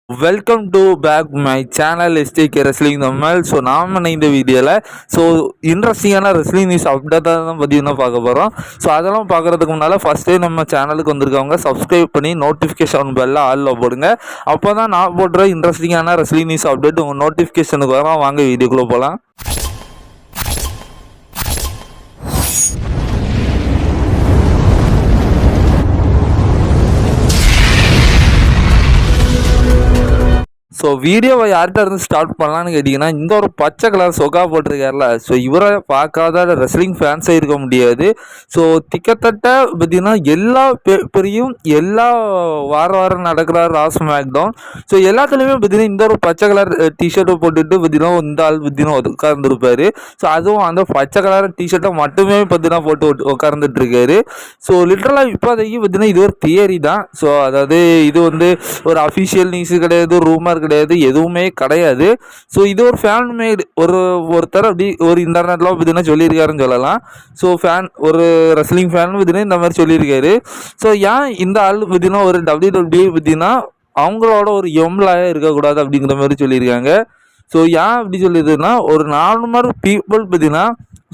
Welcome to back my channel SDK wrestling Tamil. So நாம் இந்த வீடியோவில் ஸோ இன்ட்ரெஸ்டிங்கான ரெஸ்லிங் நியூஸ் அப்டேட் தான் பார்த்தீங்கன்னா பார்க்க போகிறோம். ஸோ அதெல்லாம் பார்க்குறதுக்கு முன்னால் ஃபஸ்ட்டே நம்ம சேனலுக்கு வந்திருக்கவங்க சப்ஸ்கிரைப் பண்ணி நோட்டிஃபிகேஷன் பெல்ல ஆளில் போடுங்க. அப்போ தான் நான் போடுற இன்ட்ரெஸ்டிங்கான ரெஸ்லிங் நியூஸ் அப்டேட் உங்கள் நோட்டிஃபிகேஷனுக்கு வரும். வாங்க வீடியோக்குள்ளே போகலாம். ஸோ வீடியோவை யார்கிட்ட இருந்து ஸ்டார்ட் பண்ணலான்னு கேட்டிங்கன்னா, இந்த ஒரு பச்சை கலர் சொக்கா போட்டிருக்காருல, ஸோ இவரை பார்க்காத ரெஸ்லிங் ஃபேன்ஸே இருக்க முடியாது. ஸோ கிட்டத்தட்ட பார்த்தீங்கன்னா எல்லா பேப்பரையும் எல்லா வாரம் நடக்கிற ராஸ் மேக்டவுன் ஸோ எல்லாத்துலேயுமே பார்த்தீங்கன்னா இந்த ஒரு பச்சை கலர் டிஷர்ட்டை போட்டுட்டு பார்த்தீங்கன்னா இந்த ஆள் பார்த்தீங்கன்னா உட்கார்ந்துருப்பார். ஸோ அதுவும் அந்த பச்சை கலர் டிஷர்ட்டை மட்டுமே பார்த்தீங்கன்னா போட்டு உட்கார்ந்துட்டு இருக்காரு. ஸோ லிட்ரலாக இப்போதைக்கு பார்த்தீங்கன்னா இது ஒரு தியரி தான். ஸோ அதாவது இது வந்து ஒரு அஃபிஷியல் நியூஸு கிடையாது, ரூமர் கிடையாது, எதுவுமே கிடையாது. ஸோ இது ஒரு ஃபேன் மேட் ஒருத்தர் அப்படி ஒரு இன்டர்நெட்டில் பார்த்தீங்கன்னா சொல்லியிருக்காருன்னு சொல்லலாம். ஸோ ஒரு ரெஸ்லிங் ஃபேன் பார்த்தீங்கன்னா இந்த மாதிரி சொல்லியிருக்காரு. ஸோ ஏன் இந்த ஆள் பார்த்தீங்கன்னா ஒரு WWE பார்த்தீங்கன்னா அவங்களோட ஒரு எம்ப்ளாயாக இருக்கக்கூடாது அப்படிங்கிற மாதிரி சொல்லியிருக்காங்க. ஸோ ஏன் அப்படி சொல்லிடுதுன்னா, ஒரு நார்மல் பீப்புள் பார்த்தீங்கன்னா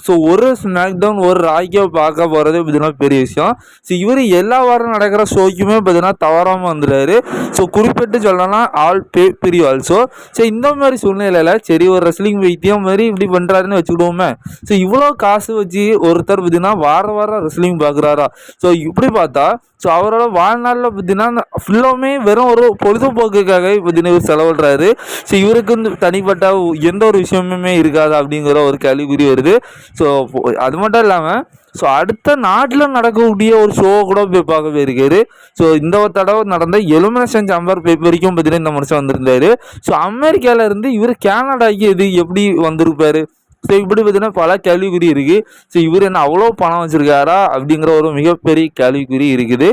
ஸோ ஒரு ஸ்மாக்டவுன் ஒரு ராய்க்கை பார்க்க போகிறதே பார்த்தீங்கன்னா பெரிய விஷயம். ஸோ இவர் எல்லா வாரம் நடக்கிற ஷோக்குமே பார்த்தீங்கன்னா தவறாமல் வந்துடுறாரு. ஸோ குறிப்பிட்டு சொல்லலாம் ஆல் பே பிரிவு ஆல்சோ. ஸோ இந்த மாதிரி சூழ்நிலையில் சரி ஒரு ரெஸ்லிங் வைத்தியம் மாதிரி இப்படி பண்ணுறாருன்னு வச்சுக்கிடுவோமே. ஸோ இவ்வளோ காசு வச்சு ஒருத்தர் பார்த்தீங்கன்னா வாரம் ரெஸ்லிங் பார்க்குறாரா? ஸோ இப்படி பார்த்தா ஸோ அவரோட வாழ்நாளில் பார்த்தீங்கன்னா ஃபுல்லாமே வெறும் ஒரு பொழுதுபோக்குக்காக பார்த்தீங்கன்னா இவர் செலவிடுறாரு. ஸோ இவருக்கு தனிப்பட்ட எந்த ஒரு விஷயமுமே இருக்காது அப்படிங்கிற ஒரு கேள்விக்குறி வருது. ஸோ அது மட்டும் இல்லாமல் ஸோ அடுத்த நாட்டில் நடக்கக்கூடிய ஒரு ஷோ கூட போய் பார்க்க போயிருக்காரு. ஸோ இந்த ஒரு தடவை நடந்த எலிமினேஷன் சாம்பர் வரைக்கும் பார்த்தீங்கன்னா இந்த மனுஷன் வந்திருந்தாரு. ஸோ அமெரிக்காவிலேருந்து இவர் கேனடாக்கு இது எப்படி வந்திருப்பார்? ஸோ இப்படி பார்த்தீங்கன்னா பல கேள்விக்குறி இருக்குது. ஸோ இவர் என்ன அவ்வளோ பணம் வச்சுருக்காரா அப்படிங்கிற ஒரு மிகப்பெரிய கேள்விக்குறி இருக்குது.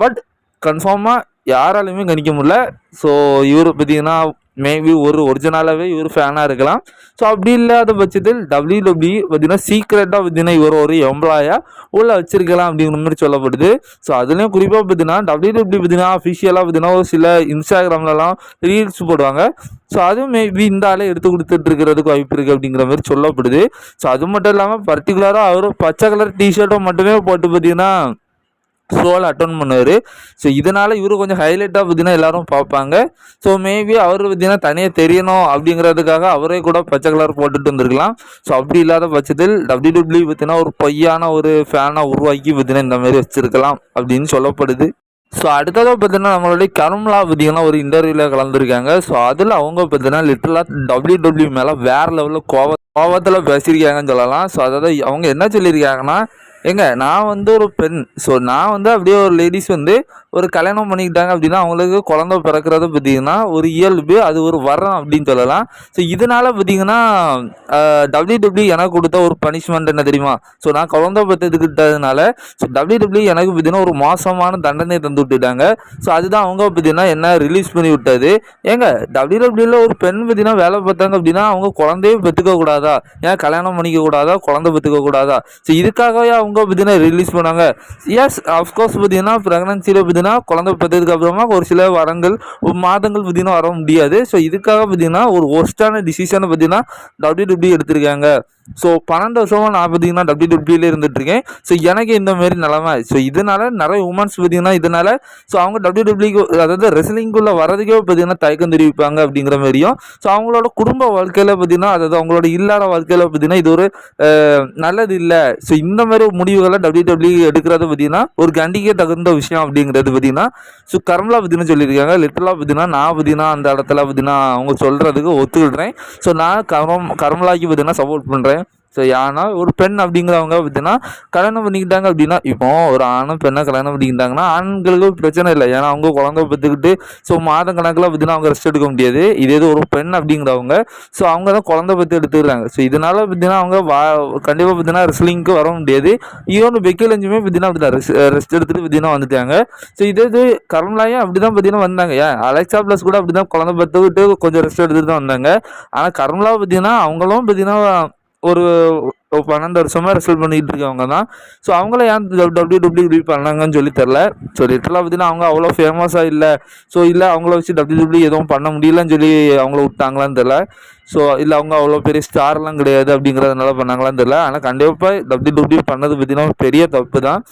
பட் கன்ஃபார்மாக யாராலையுமே கணிக்க முடியல. ஸோ இவர் பார்த்தீங்கன்னா மேபி ஒரு ஒரிஜினலாகவே இவர் ஃபேனாக இருக்கலாம். ஸோ அப்படி இல்லாத பட்சத்தில் WWE பார்த்தீங்கன்னா சீக்ரெட்டாக பார்த்தீங்கன்னா இவர் ஒரு எம்ப்ளாயாக உள்ள வச்சிருக்கலாம் அப்படிங்கிற மாதிரி சொல்லப்படுது. ஸோ அதுலேயும் குறிப்பாக பார்த்தீங்கன்னா WWE பார்த்தீங்கன்னா அஃபிஷியலாக பார்த்தீங்கன்னா ஒரு சில இன்ஸ்டாகிராம்லலாம் ரீல்ஸ் போடுவாங்க. ஸோ அதுவும் மேபி இந்த ஆளே எடுத்து கொடுத்துட்டு இருக்கிறதுக்கு வாய்ப்பு இருக்குது அப்படிங்கிற மாதிரி சொல்லப்படுது. ஸோ அது மட்டும் இல்லாமல் பர்டிகுலராக அவர் பச்சை கலர் டிஷர்ட்டை மட்டுமே போட்டு பார்த்தீங்கன்னா ஷோவில் அட்டன் பண்ணுவார். ஸோ இதனால் இவர் கொஞ்சம் ஹைலைட்டாக பார்த்தீங்கன்னா எல்லோரும் பார்ப்பாங்க. ஸோ மேபி அவர் பார்த்தீங்கன்னா தனியாக தெரியணும் அப்படிங்கிறதுக்காக அவரே கூட பச்சை கலர் போட்டுட்டு வந்திருக்கலாம். ஸோ அப்படி இல்லாத பட்சத்தில் WWE பார்த்தீங்கன்னா ஒரு பொய்யான ஒரு ஃபேனாக உருவாக்கி பார்த்தீங்கன்னா இந்த மாதிரி வச்சுருக்கலாம் அப்படின்னு சொல்லப்படுது. ஸோ அடுத்ததாக பார்த்தீங்கன்னா நம்மளுடைய கருமலா பார்த்தீங்கன்னா ஒரு இன்டர்வியூவில் கலந்துருக்காங்க. ஸோ அதில் அவங்க பார்த்தீங்கன்னா லிட்டரலாக WWE மேலே வேறு லெவலில் கோவத்தில் பேசியிருக்காங்கன்னு சொல்லலாம். ஸோ அதாவது அவங்க என்ன சொல்லியிருக்காங்கன்னா, நான் வந்து ஒரு பெண். ஸோ நான் வந்து அப்படியே ஒரு லேடிஸ் வந்து ஒரு கல்யாணம் பண்ணிக்கிட்டாங்க அப்படின்னா அவங்களுக்கு குழந்தை பிறக்கிறது பார்த்தீங்கன்னா ஒரு இயல்பு, அது ஒரு வரம் அப்படின்னு சொல்லலாம். ஸோ இதனால் பார்த்தீங்கன்னா WWE எனக்கு கொடுத்த ஒரு பனிஷ்மெண்ட் என்ன தெரியுமா? ஸோ நான் குழந்தை பெற்றுக்கிட்டதுனால ஸோ WWE எனக்கு பார்த்தீங்கன்னா ஒரு மோசமான தண்டனை தந்து விட்டுட்டாங்க. ஸோ அதுதான் அவங்க பார்த்தீங்கன்னா என்ன ரிலீஸ் பண்ணி விட்டது. WWEல ஒரு பெண் பார்த்தீங்கன்னா வேலை பார்த்தாங்க அப்படின்னா அவங்க குழந்தையே பெற்றுக்க கூடாதா? ஏன் கல்யாணம் பண்ணிக்க கூடாதா? குழந்தை பெற்றுக்க கூடாதா? ஸோ இதுக்காகவே அவங்க பார்த்தீங்கன்னா ரிலீஸ் பண்ணாங்க. எஸ் அஃப்கோர்ஸ் பார்த்தீங்கன்னா ப்ரெக்னன்சியில் பார்த்தீங்கன்னா குழந்தை பெற்றதுக்கு அப்புறமா ஒரு சில வாரங்கள் மாதங்கள் பார்த்தீங்கன்னா வர முடியாது. ஸோ இதுக்காக பார்த்தீங்கன்னா ஒரு ஒர்ஸ்டான டிசிஷனை பார்த்தீங்கன்னா WWE எடுத்திருக்காங்க. ஸோ 12 வருஷமாக நான் பார்த்தீங்கன்னா WWE இருந்துகிட்ருக்கேன். ஸோ எனக்கு இந்த மாரி நிலமை. ஸோ இதனால் நிறைய உமன்ஸ் பார்த்தீங்கன்னா இதனால் ஸோ அவங்க WWE அதாவது ரெஸ்லிங்குள்ளே வரதுக்கே பார்த்தீங்கன்னா தயக்கம் தெரிவிப்பாங்க அப்படிங்கிற மாதிரியும் ஸோ அவங்களோட குடும்ப வாழ்க்கையில் பார்த்தீங்கன்னா அதாவது அவங்களோட இல்லாத வாழ்க்கையில் பார்த்தீங்கன்னா இது ஒரு நல்லது இல்லை. ஸோ இந்த மாதிரி முடிவுகளை WWE எடுக்கிறது பார்த்தீங்கன்னா ஒரு கண்டிக்க தகுந்த விஷயம் அப்படிங்கிறது பார்த்தீங்கன்னா ஸோ கர்மலா பார்த்தீங்கன்னா சொல்லியிருக்காங்க. லிட்டரலாக பார்த்தீங்கன்னா நான் பார்த்தீங்கன்னா அந்த இடத்துல பார்த்தீங்கன்னா அவங்க சொல்கிறதுக்கு ஒத்துக்கிடுறேன். ஸோ நான் கர்மலாக்கு பார்த்தீங்கன்னா சப்போர்ட் பண்ணுறேன். ஸோ ஏன்னா ஒரு பெண் அப்படிங்கிறவங்க பார்த்தீங்கன்னா கல்யாணம் பண்ணிக்கிட்டாங்க அப்படின்னா இப்போ ஒரு ஆணும் பெண்ணை கல்யாணம் பண்ணிக்கிட்டாங்கன்னா ஆண்களுக்கு பிரச்சனை இல்லை. ஏன்னா அவங்க குழந்தை பெற்றுக்கிட்டு ஸோ மாதம் கணக்கில் பார்த்தீங்கன்னா அவங்க ரெஸ்ட் எடுக்க முடியாது. இதே ஒரு பெண் அப்படிங்கிறவங்க ஸோ அவங்க தான் குழந்தை பெற்று எடுத்துக்கிறாங்க. ஸோ இதனால் பார்த்தீங்கன்னா அவங்க கண்டிப்பாக பார்த்தீங்கன்னா ரெஸ்லிங்க்கு வர முடியாது. ஈவன் பெக்கி லஞ்சுமே பார்த்தீங்கன்னா அப்படி தான் ரெஸ்ட் எடுத்துகிட்டு பார்த்தீங்கன்னா வந்துட்டாங்க. ஸோ இது கர்மலாயும் அப்படி தான் பார்த்தீங்கன்னா வந்தாங்க. அலெக்சா ப்ளஸ் கூட அப்படி தான் குழந்தை பெற்றுக்கிட்டு கொஞ்சம் ரெஸ்ட் எடுத்துகிட்டு தான் வந்தாங்க. ஆனால் கர்மலா பார்த்தீங்கன்னா அவங்களும் பார்த்தீங்கன்னா ஒரு 12 வருஷமாக ரெஸ்ல் பண்ணிகிட்டு இருக்கவங்க தான். ஸோ அவங்கள ஏன் WWE பண்ணாங்கன்னு சொல்லி தெரில. ஸோ லிட்டரலாக பார்த்தீங்கன்னா அவங்க அவ்வளோ ஃபேமஸாக இல்லை. ஸோ இல்லை அவங்கள வச்சு WWE எதுவும் பண்ண முடியலன்னு சொல்லி அவங்கள விட்டாங்களான்னு தெரில. ஸோ இல்லை அவங்க அவ்வளோ பெரிய ஸ்டார்லாம் கிடையாது அப்படிங்கிறதுனால பண்ணாங்களான்னு தெரில. ஆனால் கண்டிப்பாக WWE பண்ணது பார்த்தீங்கன்னா பெரிய தப்பு தான்.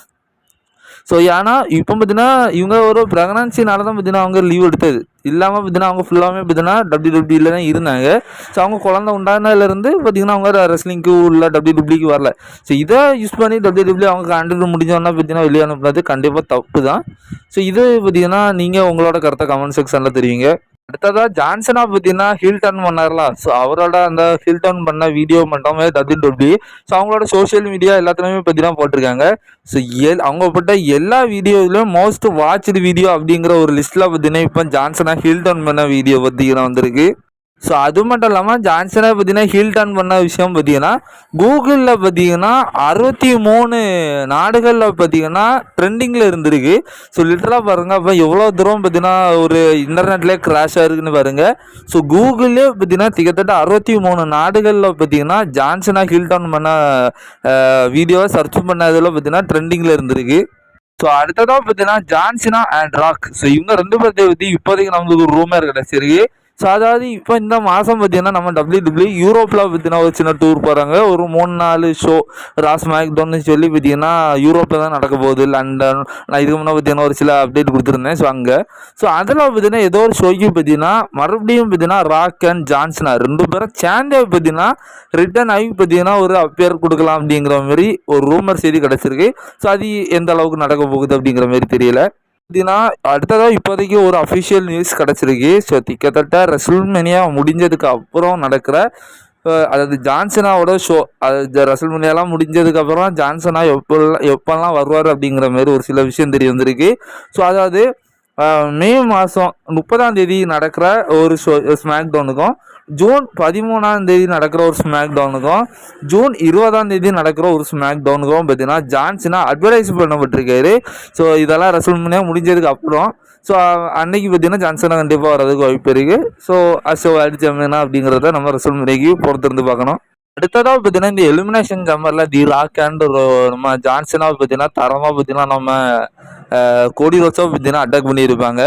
ஸோ ஏன்னா இப்போ பார்த்தீங்கன்னா இவங்க ஒரு ப்ரெக்னன்சினால தான் பார்த்தீங்கன்னா அவங்க லீவ் எடுத்தது. இல்லாமல் பார்த்தீங்கன்னா அவங்க ஃபுல்லாகவே பார்த்தீங்கன்னா WWE தான் இருந்தாங்க. ஸோ அவங்க குழந்தை உண்டானதுலேருந்து பார்த்தீங்கன்னா அவங்க ரெஸ்லிங்க்கு உள்ள WWEக்கு வரல. ஸோ இதை யூஸ் பண்ணி WWE அவங்க கான்ட்ராக்ட் முடிஞ்சோன்னா பார்த்தீங்கன்னா வெளியே அனுப்புனது கண்டிப்பாக தப்பு தான். ஸோ இது பார்த்தீங்கன்னா நீங்கள் உங்களோட கருத்தை கமெண்ட் செக்ஷனில் தெரிவிங்க. அடுத்ததாக ஜான்சனா பார்த்தீங்கன்னா ஹீல் டர்ன் பண்ணார்லாம். ஸோ அவரோட அந்த ஹீல் டர்ன் பண்ண வீடியோ மட்டுமே WWE. ஸோ அவங்களோட சோஷியல் மீடியா எல்லாத்துலேயுமே பார்த்தீங்கன்னா போட்டிருக்காங்க. ஸோ அவங்க போட்ட எல்லா வீடியோவிலையும் மோஸ்ட் வாட்ச்டு வீடியோ அப்படிங்கிற ஒரு லிஸ்ட்டில் பார்த்தீங்கன்னா இப்போ ஜான்சனா ஹீல் டர்ன் பண்ண வீடியோ பார்த்தீங்கன்னா வந்திருக்கு. ஸோ அது மட்டும் இல்லாமல் ஜான்சனை பார்த்தீங்கன்னா ஹீல் டர்ன் பண்ண விஷயம் பார்த்தீங்கன்னா கூகுளில் பார்த்தீங்கன்னா 63 நாடுகளில் பார்த்தீங்கன்னா ட்ரெண்டிங்கில் இருந்திருக்கு. ஸோ லிட்டராக பாருங்கள் அப்போ எவ்வளோ தூரம் பார்த்தீங்கன்னா ஒரு இன்டர்நெட்லேயே கிராஷ் ஆகிருக்குன்னு பாருங்கள். ஸோ கூகுள்லேயே பார்த்தீங்கன்னா கிட்டத்தட்ட 63 நாடுகளில் பார்த்தீங்கன்னா ஜான்சனை ஹீல் டர்ன் பண்ண வீடியோவை சர்ச் பண்ணதில் பார்த்தீங்கன்னா ட்ரெண்டிங்கில் இருந்திருக்கு. ஸோ அடுத்ததாக பார்த்தீங்கன்னா ஜான்சினா அண்ட் ராக். ஸோ இவங்க 2 பேர்த்தை பற்றி இப்போதைக்கு நமக்கு ஒரு ரூமர் கிடச்சிருக்கு. ஸோ அதாவது இப்போ இந்த மாதம் பார்த்தீங்கன்னா நம்ம WWE யூரோப்பில் பார்த்தீங்கன்னா ஒரு சின்ன டூர் போகிறாங்க. ஒரு 3-4 ஷோ ராஸ் மேக்டவுன்னு சொல்லி பார்த்தீங்கன்னா யூரோப்பில் தான் நடக்க போகுது. லண்டன், நான் இதுக்கு முன்னே பார்த்தீங்கன்னா ஒரு சில அப்டேட் கொடுத்துருந்தேன். ஸோ அங்கே அதில் பார்த்தீங்கன்னா ஏதோ ஒரு ஷோக்கு பார்த்தீங்கன்னா மறுபடியும் பார்த்தீங்கன்னா ராக் அண்ட் ஜான்சனா 2 பேரும் சேர்ந்தே பார்த்தீங்கன்னா ரிட்டர்ன் ஆகி பார்த்தீங்கன்னா ஒரு அப்பியர் கொடுக்கலாம் அப்படிங்கிற மாதிரி ஒரு ரூமர் செய்தி கிடச்சிருக்கு. ஸோ அது எந்த அளவுக்கு நடக்க போகுது அப்படிங்கிற மாதிரி தெரியல. பார்த்தீங்கன்னா அடுத்ததாக இப்போதைக்கு ஒரு அஃபிஷியல் நியூஸ் கிடச்சிருக்கு. ஸோ கிட்டத்தட்ட ரெஸ்ல்மேனியா முடிஞ்சதுக்கு அப்புறம் நடக்கிற அதாவது ஜான்சனாவோட ஷோ, அது ரெஸ்ல்மேனியாலாம் முடிஞ்சதுக்கப்புறம் ஜான்சனா எப்போல்லாம் வருவார் அப்படிங்கிற மாதிரி ஒரு சில விஷயம் தெரிய வந்திருக்கு. ஸோ அதாவது மே மாதம் 30 நடக்கிற ஒரு ஷோ ஸ்மாக் டவுனுக்கும், ஜூன் 13 நடக்கிற ஒரு ஸ்மாக் டவுனுக்கும், ஜூன் 20 நடக்கிற ஒரு ஸ்மாக் டவுனுக்கும் பார்த்தீங்கன்னா ஜான்சனா அட்வர்டைஸ் பண்ணப்பட்டிருக்காரு. ஸோ இதெல்லாம் ரெஸ்ல்மேனியா முடிஞ்சதுக்கு அப்புறம். ஸோ அன்னைக்கு பார்த்தீங்கன்னா ஜான்சனா கண்டிப்பாக வர்றதுக்கு வாய்ப்பு இருக்குது. ஸோ அடிச்சமேனா அப்படிங்கிறத நம்ம ரெஸ்ல்மேனியாக்கு பொறுத்திருந்து பார்க்கணும். அடுத்ததாக பார்த்தீங்கன்னா இந்த எலிமினேஷன் ஜம்மரில் தி ராக் அண்ட் நம்ம ஜான்சனாவை பார்த்தீங்கன்னா தரமாக பார்த்தீங்கன்னா நம்ம கோடி ரோட்ஸாக பார்த்தீங்கன்னா அட்டாக் பண்ணியிருப்பாங்க.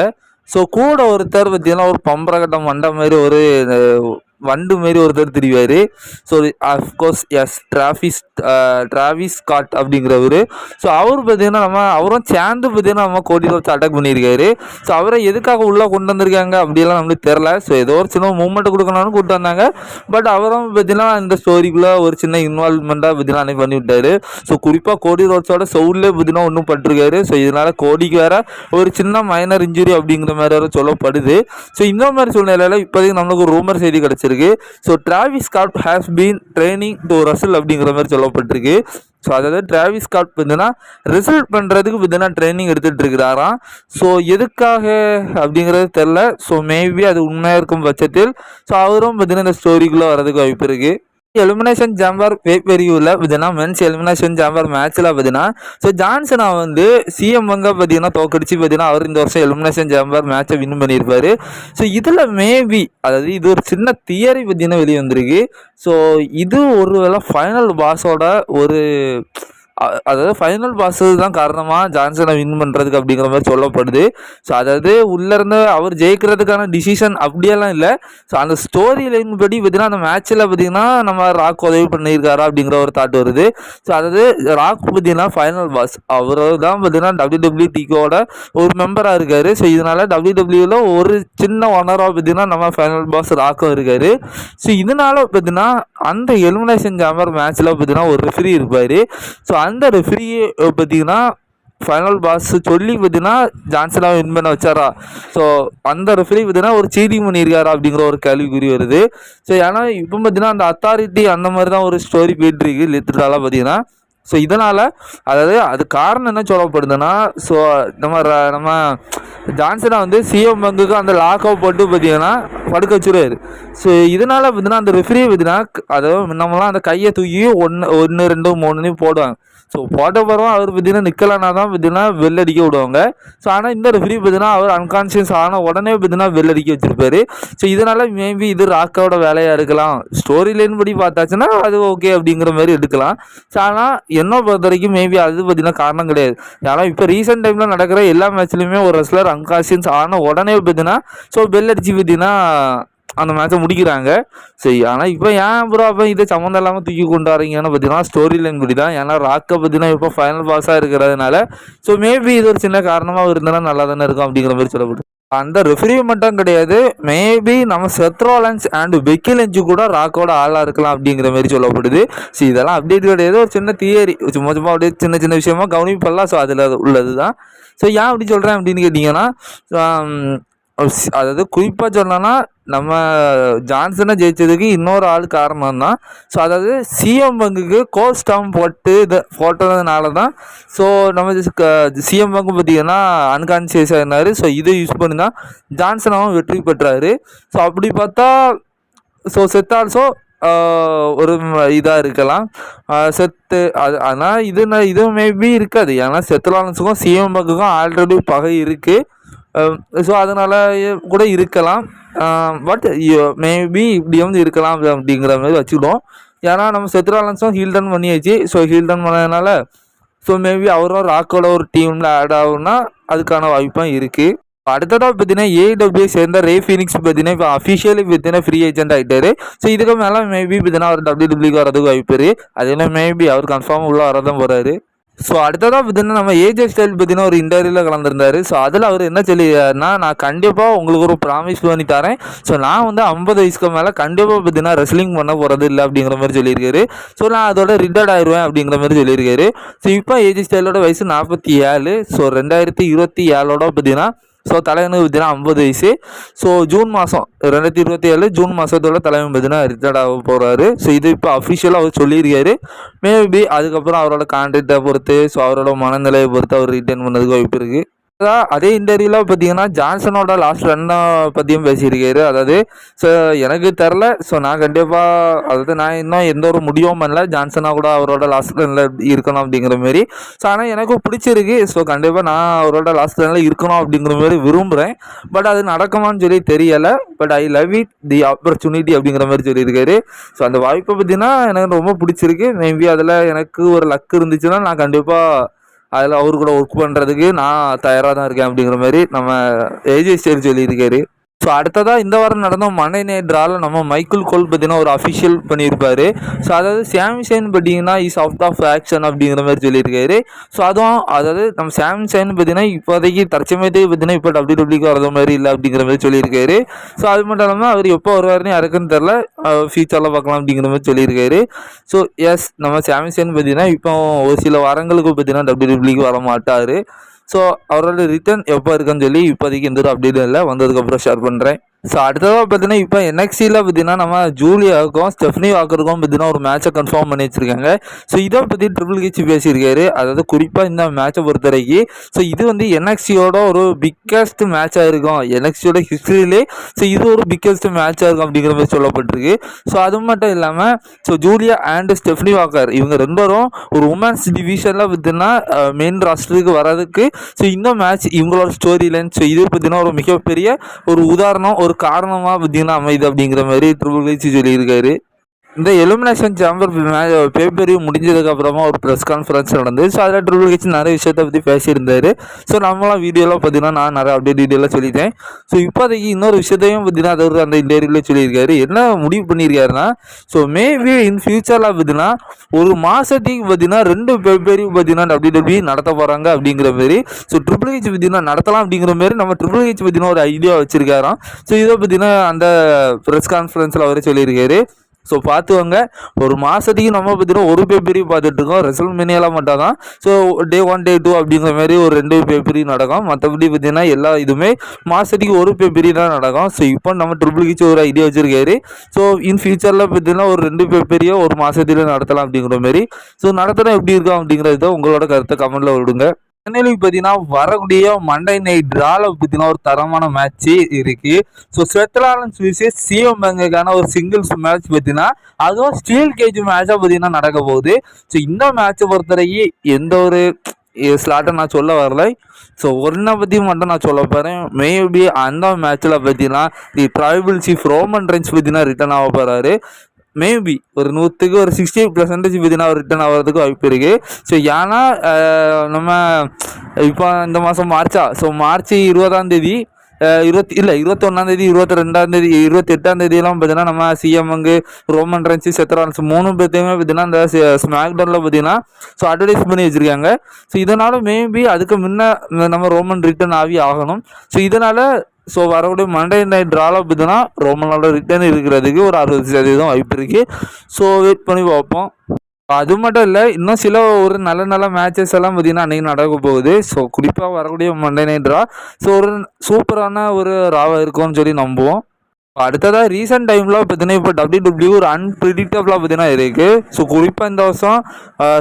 ஸோ கூட ஒருத்தர் பார்த்தீங்கன்னா ஒரு பம்பரக்கட்டம் மண்டை மாதிரி ஒரு வண்டு மாரி ஒருத்தர் தெரிவார். ஸோ அஃப்கோர்ஸ் டிராவிஸ் ஸ்காட் அப்படிங்கிறவர். ஸோ அவர் பார்த்தீங்கன்னா அவரும் சேர்ந்து பார்த்தீங்கன்னா நம்ம கோடி ரோட்ஸ் அட்டாக் பண்ணியிருக்காரு. ஸோ அவரை எதுக்காக உள்ளே கொண்டு வந்திருக்காங்க அப்படியெல்லாம் நம்மளுக்கு தெரில. ஸோ ஏதோ ஒரு சின்ன மூமெண்ட் கொடுக்கணும்னு கூப்பிட்டு வந்தாங்க. பட் அவரும் பார்த்தீங்கன்னா இந்த ஸ்டோரிக்குள்ளே ஒரு சின்ன இன்வால்வ்மெண்ட்டாக பார்த்தீங்கன்னா அன்னைக்கு பண்ணி விட்டார். ஸோ குறிப்பாக கோடி ரோட்ஸோட சவுல்லே பார்த்தீங்கன்னா ஒன்றும் பட்டிருக்காரு. ஸோ இதனால் கோடிக்கு வேறு ஒரு சின்ன மைனர் இன்ஜுரி அப்படிங்கிற மாதிரி வேறு சொல்லப்படுது. ஸோ இந்த மாதிரி சூழ்நிலையில் இப்போதைக்கு நம்மளுக்கு ஒரு ரூமர் செய்தி கிடச்சிருக்கு. So Travis Scott has been training to wrestle அப்படிங்கிற மாதிரி சொல்லப்பட்டிருக்கு. ஸோ அதாவது டிராவிஸ் ஸ்காட் பார்த்தீங்கன்னா ரிசல்ட் பண்ணுறதுக்கு பார்த்தீங்கன்னா ட்ரைனிங் எடுத்துகிட்டு இருக்கிறாராம். ஸோ எதுக்காக அப்படிங்கிறது தெரில. ஸோ மேபி அது உண்மையாக இருக்கும் பட்சத்தில் ஸோ அவரும் பார்த்தீங்கன்னா இந்த ஸ்டோரிக்குள்ளே வரதுக்கு வாய்ப்பு இருக்குது. எலிமினேஷன் ஜாம்பர் பேப்பரியூவில் பார்த்தீங்கன்னா மென்ஸ் எலிமினேஷன் ஜாம்பர் மேட்ச்சில் பார்த்தீங்கன்னா ஸோ ஜான்சனா வந்து சிஎம் வங்க பார்த்தீங்கன்னா தோக்கடிச்சு பார்த்தீங்கன்னா அவர் இந்த வருஷம் எலிமினேஷன் ஜாம்பர் மேட்சை வின் பண்ணியிருப்பார். ஸோ இதில் மேபி அதாவது இது ஒரு சின்ன தியரி பார்த்தீங்கன்னா வெளியே வந்திருக்கு. ஸோ இது ஒரு வேளை ஃபைனல் பாஸோட ஒரு அதாவது ஃபைனல் பாஸ் தான் காரணமாக ஜான்சனை வின் பண்ணுறதுக்கு அப்படிங்கிற மாதிரி சொல்லப்படுது. ஸோ அதாவது உள்ளேருந்து அவர் ஜெயிக்கிறதுக்கான டிசிஷன் அப்படியெல்லாம் இல்லை. ஸோ அந்த ஸ்டோரி லைன் படி பார்த்தீங்கன்னா அந்த மேட்ச்சில் பார்த்தீங்கன்னா நம்ம ராக் உதவி பண்ணியிருக்காரா அப்படிங்கிற ஒரு தாட் வருது. ஸோ அதாவது ராக் பார்த்தீங்கன்னா ஃபைனல் பாஸ் அவர் தான் பார்த்தீங்கன்னா WWE ஒரு மெம்பராக இருக்கார். ஸோ இதனால் WWEல ஒரு சின்ன ஒனராக பார்த்தீங்கன்னா நம்ம ஃபைனல் பாஸ் ராக்கும் இருக்கார். ஸோ இதனால் பார்த்தீங்கன்னா அந்த எலிமினேஷன் ஜாம்பர் மேட்ச்சில் பார்த்தீங்கன்னா ஒரு ரெஃப்ரி இருப்பார். ஸோ அந்த ரெஃப்ரியை பார்த்தீங்கன்னா ஃபைனல் பாஸ் சொல்லி பார்த்தீங்கன்னா ஜான்சனாவை வின் பண்ண வச்சாரா. ஸோ அந்த ரெஃப்ரி பார்த்தீங்கன்னா ஒரு சீட்டிங் பண்ணியிருக்காரா அப்படிங்கிற ஒரு கேள்விக்குறி வருது. ஸோ ஏன்னா இப்போ பார்த்தீங்கன்னா அந்த அத்தாரிட்டி அந்த மாதிரி தான் ஒரு ஸ்டோரி போயிட்டுருக்கு லிட்டரலாக பார்த்தீங்கன்னா. ஸோ இதனால் அதாவது அது காரணம் என்ன சொல்லப்படுதுன்னா ஸோ நம்ம ஜான்சனா வந்து சிஎம் பங்குக்கு அந்த லாக்கப் போட்டு பார்த்தீங்கன்னா படுக்க வச்சுருவார். ஸோ இதனால் பார்த்தீங்கன்னா அந்த ரெஃப்ரியை பார்த்தீங்கன்னா அதாவது நம்மளாம் அந்த கையை தூக்கி 1 2 3 போடுவாங்க. ஸோ போட்ட பிறகு அவர் பார்த்தீங்கன்னா நிற்கலன்னா தான் பார்த்தீங்கன்னா வெள் அடிக்க விடுவாங்க. ஸோ ஆனால் இந்த ரெஃப்ரி பார்த்தீங்கன்னா அவர் அன்கான்ஷியஸ் ஆன உடனே பார்த்தீங்கன்னா வெள் அடிக்க வச்சிருப்பாரு. ஸோ இதனால் மேபி இது ராக்காவோட வேலையாக இருக்கலாம். ஸ்டோரி லைன் படி பார்த்தாச்சுன்னா அது ஓகே அப்படிங்கிற மாதிரி எடுக்கலாம். ஸோ ஆனால் என்ன பொறுத்த வரைக்கும் மேபி அது பார்த்தீங்கன்னா காரணம் கிடையாது. ஏன்னா இப்போ ரீசெண்ட் டைமில் நடக்கிற எல்லா மேட்ச்லையுமே ஒரு ரெஸ்லர் அன்கான்ஷியஸ் ஆன உடனே பார்த்தீங்கன்னா ஸோ பெல் அடிச்சு பார்த்தீங்கன்னா அந்த மேட்சை முடிக்கிறாங்க. சரி, ஆனால் இப்போ ஏன் ப்ரோ அப்போ இதை சம்மந்தம் இல்லாமல் தூக்கி கொண்டு வரீங்கன்னு பார்த்தீங்கன்னா ஸ்டோரி லைன் படி தான். ஏன்னா ராக்கை பார்த்தீங்கன்னா இப்போ ஃபைனல் பாஸாக இருக்கிறதுனால ஸோ மேபி இது ஒரு சின்ன காரணமாக இருந்தனா நல்லா தானே இருக்கும் அப்படிங்கிற மாதிரி சொல்லப்படுது. அந்த ரெஃப்ரி மட்டும் கிடையாது, மேபி நம்ம செத் ராலின்ஸ் அண்ட் பெக்கி லிஞ்ச் கூட ராக்கோட ஆளாக இருக்கலாம் அப்படிங்கிற மாதிரி சொல்லப்படுது. ஸோ இதெல்லாம் அப்டேட் கிடையாது, ஒரு சின்ன தியரி, சும்மா சும்மா அப்படியே சின்ன சின்ன விஷயமா கவனிப்பெல்லாம். ஸோ அதில் உள்ளது தான். ஸோ ஏன் அப்படி சொல்கிறேன் அப்படின்னு கேட்டிங்கன்னா, அதாவது குறிப்பாக சொல்லணும்னா நம்ம ஜான்சனை ஜெயிச்சதுக்கு இன்னொரு ஆள் காரணம் தான். ஸோ அதாவது சிஎம் பங்குக்கு கோஸ்டாம் போட்டதுனால தான். ஸோ நம்ம சிஎம் பங்கு பார்த்திங்கன்னா அன்கான்சியஸாக இருந்தார். ஸோ இதை யூஸ் பண்ணி தான் ஜான்சனாகவும் வெற்றி பெற்றார். ஸோ அப்படி பார்த்தா ஸோ செத் ஆல்சோ ஒரு இதாக இருக்கலாம் செத்து அது. ஆனால் இது மேபி இருக்காது. ஏன்னா செத் ராலின்ஸுக்கும் சிஎம் பங்குக்கும் ஆல்ரெடி பகை இருக்குது. ஸோ அதனால் கூட இருக்கலாம். பட் மேபி இப்படி வந்து இருக்கலாம் அப்படிங்கிற மாதிரி வச்சுக்கிடுவோம். ஏன்னா நம்ம செத் ராலின்ஸும் ஹீல் டன் பண்ணியாச்சு. ஸோ ஹீல் டன் பண்ணதுனால ஸோ மேபி அவரும் ராக்கோட ஒரு டீமில் ஆட் ஆகும்னா அதுக்கான வாய்ப்பும் இருக்குது. அடுத்ததாக பார்த்தீங்கன்னா ஏடபிள்யூ சேர்ந்த ரே ஃபீனிக்ஸ் பார்த்தீங்கன்னா இப்போ அஃபிஷியலி பார்த்தீங்கன்னா ஃப்ரீ ஏஜென்ட் ஆகிட்டாரு. ஸோ இதுக்கு மேலே மேபி பார்த்தீங்கன்னா அவர் டபிள்யூடபிள்யூக்கு வரதுக்கு வாய்ப்பு இருக்குது. அதெல்லாம் மேபி அவர் கன்ஃபார்ம் உள்ள வரதான் போகிறாரு. ஸோ அடுத்ததாக பார்த்தீங்கன்னா நம்ம ஏஜே ஸ்டைல் பார்த்தீங்கன்னா ஒரு இன்டர்வியூவில் கலந்துருந்தார். ஸோ அதில் அவர் என்ன சொல்லியிருக்காருன்னா, நான் கண்டிப்பாக உங்களுக்கு ஒரு ப்ராமிஸ் பண்ணி தரேன். ஸோ நான் வந்து 50 வயசுக்கு மேலே கண்டிப்பாக பார்த்தீங்கன்னா ரெஸ்லிங் பண்ண போகிறது இல்லை அப்படிங்கிற மாதிரி சொல்லியிருக்காரு. ஸோ நான் அதோட ரிட்டையர்ட் ஆயிடுவேன் அப்படிங்கிற மாதிரி சொல்லியிருக்காரு. ஸோ இப்போ ஏஜே ஸ்டைலோட வயசு 47. ஸோ 2027 பார்த்தீங்கன்னா ஸோ தலைவனுக்கு பார்த்தீங்கன்னா 50 வயசு. ஸோ ஜூன் மாதம் 2027 ஜூன் மாதத்தோட தலைவன் பார்த்தீங்கன்னா ரிட்டையர்ட் ஆக போகிறாரு. ஸோ இது இப்போ அஃபிஷியலாக அவர் சொல்லியிருக்காரு. மேபி அதுக்கப்புறம் அவரோட கான்ட்ராக்டை பொறுத்து ஸோ அவரோட மனநிலையை பொறுத்து அவர் ரிட்டர்ன் பண்ணதுக்கு வாய்ப்பு இருக்குது. அதே இன்டர்வியூவில் பார்த்தீங்கன்னா ஜான்சனோட லாஸ்ட் ரன்னை பற்றியும் பேசியிருக்காரு. அதாவது ஸோ எனக்கு தெரில. ஸோ நான் கண்டிப்பாக அதாவது நான் இன்னும் எந்த ஒரு முடிவும் பண்ணல ஜான்சனாக கூட அவரோட லாஸ்ட் ரனில் இருக்கணும் அப்படிங்கிற மாரி. ஸோ ஆனால் எனக்கும் பிடிச்சிருக்கு. ஸோ கண்டிப்பாக நான் அவரோட லாஸ்ட் ரனில் இருக்கணும் அப்படிங்கிற மாதிரி விரும்புகிறேன். பட் அது நடக்குமான்னு சொல்லி தெரியலை. But I love it the opportunity அப்படிங்கிற மாதிரி சொல்லியிருக்காரு. ஸோ அந்த வாய்ப்பை பார்த்தீங்கன்னா எனக்கு ரொம்ப பிடிச்சிருக்கு. மேபி அதில் எனக்கு ஒரு லக் இருந்துச்சுன்னா நான் கண்டிப்பாக அதில் அவர் கூட ஒர்க் பண்ணுறதுக்கு நான் தயாராக தான் இருக்கேன் அப்படிங்கிற மாதிரி நம்ம ஏஜே ஸ்டைல் சொல்லியிருக்காரு. ஸோ அடுத்ததாக இந்த வாரம் நடந்த மண்டே நைட் ட்ராவில் நம்ம மைக்கேல் கோல் பார்த்தீங்கன்னா ஒரு அஃபிஷியல் பண்ணியிருப்பார். ஸோ அதாவது சாம்சன் பார்த்தீங்கன்னா இஸ் அவுட் ஆஃப் ஆக்ஷன் அப்படிங்கிற மாதிரி சொல்லியிருக்காரு. ஸோ அதுவும் அதாவது நம்ம சாம்சன் பார்த்தீங்கன்னா இப்போதைக்கு தற்சமயத்துக்கு பார்த்தீங்கன்னா இப்போ டபிள்யூடபிள்யூக்கு வரது மாதிரி இல்லை அப்படிங்கிற மாதிரி சொல்லியிருக்காரு. ஸோ அது மட்டும் இல்லாமல் அவர் எப்போ வருவாருன்னு யாருக்குன்னு தெரில, ஃபியூச்சரில் பார்க்கலாம் அப்படிங்கிற மாதிரி சொல்லியிருக்காரு. ஸோ எஸ் நம்ம சாம்சன் பார்த்தீங்கன்னா இப்போ ஒரு சில வாரங்களுக்கு பார்த்தீங்கன்னா டபிள்யூடபிள்யூக்கு வர மாட்டார். ஸோ அவரோட ரிட்டர்ன் எப்போ இருக்குன்னு சொல்லி இப்போதைக்கு எந்த ஒரு அப்டேட்டும் இல்லை, வந்ததுக்கப்புறம் ஷேர் பண்ணுறேன். ஸோ அடுத்ததாக பார்த்தீங்கன்னா இப்போ NXTயில் பார்த்தீங்கன்னா நம்ம ஜூலியாவுக்கும் ஸ்டெஃப்னி வாக்கருக்கும் பார்த்தீங்கன்னா ஒரு மேட்சை கன்ஃபார்ம் பண்ணி வச்சுருக்காங்க. ஸோ இதை பற்றி ட்ரிபிள் ஹெச் பேசியிருக்காரு. அதாவது குறிப்பாக இந்த மேட்சை பொறுத்த வரைக்கும் ஸோ இது வந்து NXTயோட ஒரு பிக்கஸ்ட் மேட்சாக இருக்கும், NXTயோட ஹிஸ்ட்ரியிலே. ஸோ இது ஒரு பிக்கஸ்ட் மேட்சாக இருக்கும் அப்படிங்கிற மாதிரி சொல்லப்பட்டிருக்கு. ஸோ அது மட்டும் இல்லாமல் so Julia and Stephanie Walker இவங்க ரெண்டரும் ஒரு உமன்ஸ் டிவிஷனில் பார்த்தீங்கன்னா மெயின் ராஸ்டருக்கு வர்றதுக்கு ஸோ இந்த மேட்ச் இவங்களோட ஸ்டோரி லைன் ஸோ இது பார்த்தீங்கன்னா ஒரு மிகப்பெரிய ஒரு உதாரணம், ஒரு காரணமாக பார்த்தீங்கன்னா அமைது அப்படிங்கிற மாதிரி ட்ரிபிள் ஹெச் சொல்லியிருக்காரு. இந்த எலிமினேஷன் சேம்பர் பேப்பரியூ முடிஞ்சதுக்கப்புறமா ஒரு ப்ரெஸ் கான்ஃபரன்ஸ் நடந்தது. ஸோ அதில் ட்ரிபிள் ஹெச் நிறைய விஷயத்தை பற்றி பேசியிருந்தார். ஸோ நம்மளாம் வீடியோலாம் பார்த்தீங்கன்னா நான் நிறைய அப்டேட் டீட்டெயிலாக சொல்லிட்டேன். ஸோ இப்போதைக்கு இன்னொரு விஷயத்தையும் பார்த்தீங்கன்னா அது அந்த இன்டர்வியூவில் சொல்லியிருக்காரு. என்ன முடிவு பண்ணியிருக்காருன்னா ஸோ மேபி இன் ஃபியூச்சரில் பார்த்தீங்கன்னா ஒரு மாதத்துக்கு பார்த்தீங்கன்னா 2 பேப்பரியூ பார்த்தீங்கன்னா டபிள்யூடபிள்யூ நடத்த போகிறாங்க அப்படிங்கிற மாதிரி. ஸோ ட்ரிபிள் ஹெச் பார்த்தீங்கன்னா நடத்தலாம் அப்படிங்கிற மாதிரி நம்ம ட்ரிபிள் ஹெச் பார்த்தீங்கன்னா ஒரு ஐடியா வச்சுருக்காராம். ஸோ இதை பார்த்தீங்கன்னா அந்த ப்ரெஸ் கான்ஃபரன்ஸில் அவரே சொல்லியிருக்காரு. ஸோ பார்த்துவாங்க, ஒரு மாதத்துக்கு நம்ம பார்த்தீங்கன்னா ஒரு பேப்பரி பார்த்துட்ருக்கோம், ரெசல்மேனியாலாம் மட்டும் தான். ஸோ டே 1 டே 2 அப்படிங்கிற மாதிரி ஒரு 2 பேப்பரி நடக்கும். மற்றபடி பார்த்தீங்கன்னா எல்லா இதுவுமே மாதத்துக்கு ஒரு பேப்பரி தான் நடக்கும். ஸோ இப்போ நம்ம ட்ரிபிள் ஹெச் ஒரு ஐடியா வச்சுருக்காரு. ஸோ இன் ஃபியூச்சரில் பார்த்தீங்கன்னா ஒரு 2 பேப்பரியோ ஒரு மாதத்துல நடத்தலாம் அப்படிங்கிற மாதிரி. ஸோ நடத்தினா எப்படி இருக்கும் அப்படிங்கிறது தான் உங்களோட கருத்தை கமெண்ட்டில் விடுங்க. சென்னையில பார்த்தீங்கன்னா வரக்கூடிய மண்டே நைட் டிரால பார்த்தீங்கன்னா ஒரு தரமான மேட்ச் இருக்கு. ஸோ ஸ்வெத்லாலன்ஸ் விசஸ் சிஎம் பேங்குக்கான ஒரு சிங்கிள்ஸ் மேட்ச் பார்த்தீங்கன்னா அதுவும் ஸ்டீல் கேஜ் மேட்சாக பார்த்தீங்கன்னா நடக்க போகுது. ஸோ இந்த மேட்சை பொறுத்தவரைக்கும் எந்த ஒரு ஸ்லாட்டை நான் சொல்ல வரல. ஸோ ஒன்றை பற்றி மட்டும் நான் சொல்ல போகிறேன். மேபி அந்த மேட்ச்சில் பார்த்தீங்கன்னா தி ட்ரைபிள் சீஃப் ரோமன் ரென்ஸ் பார்த்தீங்கன்னா ரிட்டர்ன் ஆக போகிறாரு. மேபி ஒரு 100க்கு ஒரு 60% பார்த்தீங்கன்னா ரிட்டர்ன் ஆகிறதுக்கு வாய்ப்பு இருக்குது. ஸோ ஏன்னா நம்ம இப்போ இந்த மாதம் மார்ச்சா, ஸோ மார்ச் 20ஆம் தேதி 21ஆம் தேதி 22ஆம் தேதி 28ஆம் தேதியெல்லாம் பார்த்தீங்கன்னா நம்ம சிஎம்ங்கு ரோமன் ரென்ஸ் செத்ரான்ஸ் 3 பேர்த்தையுமே பார்த்தீங்கன்னா இந்த ஸ்மாக்டவுனில் பார்த்தீங்கன்னா ஸோ அட்வர்டைஸ் பண்ணி வச்சுருக்காங்க. ஸோ இதனால் மேபி அதுக்கு முன்ன நம்ம ரோமன் ரிட்டர்ன் ஆகணும். ஸோ இதனால் ஸோ வரக்கூடிய மண்டே நைட் ட்ராவில் பார்த்தீங்கன்னா ரோமனோட ரிட்டர்ன் இருக்கிறதுக்கு ஒரு 60% வாய்ப்பு இருக்குது. ஸோ வெயிட் பண்ணி பார்ப்போம். அது மட்டும் இல்லை, இன்னும் சில ஒரு நல்ல நல்ல மேட்சஸ் எல்லாம் பார்த்தீங்கன்னா அன்றைக்கி நடக்க போகுது. ஸோ குறிப்பாக வரக்கூடிய மண்டே நைட் ட்ரா ஸோ ஒரு சூப்பரான ஒரு ராவாக இருக்கும்னு சொல்லி நம்புவோம். அடுத்ததாக ரீசெண்ட் டைமில் பார்த்தீங்கன்னா இப்போ WWE ஒரு அன்பிரிடிக்டபிளாக பார்த்தீங்கன்னா இருக்குது. ஸோ குறிப்பாக இந்த வருஷம்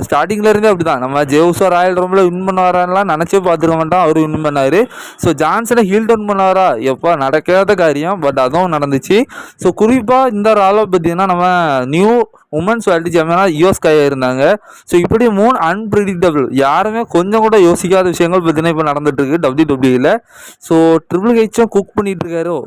ஸ்டார்டிங்லேருந்தே அப்படி தான் நம்ம ஜேவுஸோ ராயல் ரூமில் வின் பண்ணுவாரெல்லாம் நினச்சே பார்த்துக்க மாட்டோம். அவர் வின் பண்ணார். ஸோ ஜான்சனை ஹீல் டவுன் பண்ணுவாரா எப்போ நடக்காத காரியம், பட் அதுவும் நடந்துச்சு. ஸோ குறிப்பாக இந்த ராவில் பார்த்தீங்கன்னா நம்ம நியூ உமன்ஸ் வேர்ல்டு சாம்பியனாக ஈயோ ஸ்கையா இருந்தாங்க. ஸோ இப்படி 3 அன்பிரிடிக்டபிள் யாருமே கொஞ்சம் கூட யோசிக்காத விஷயங்கள் பார்த்தீங்கன்னா இப்போ நடந்துட்டு இருக்கு WWE. ஸோ ட்ரிபிள் ஹெச்சும் குக் பண்ணிட்டு இருக்காரோ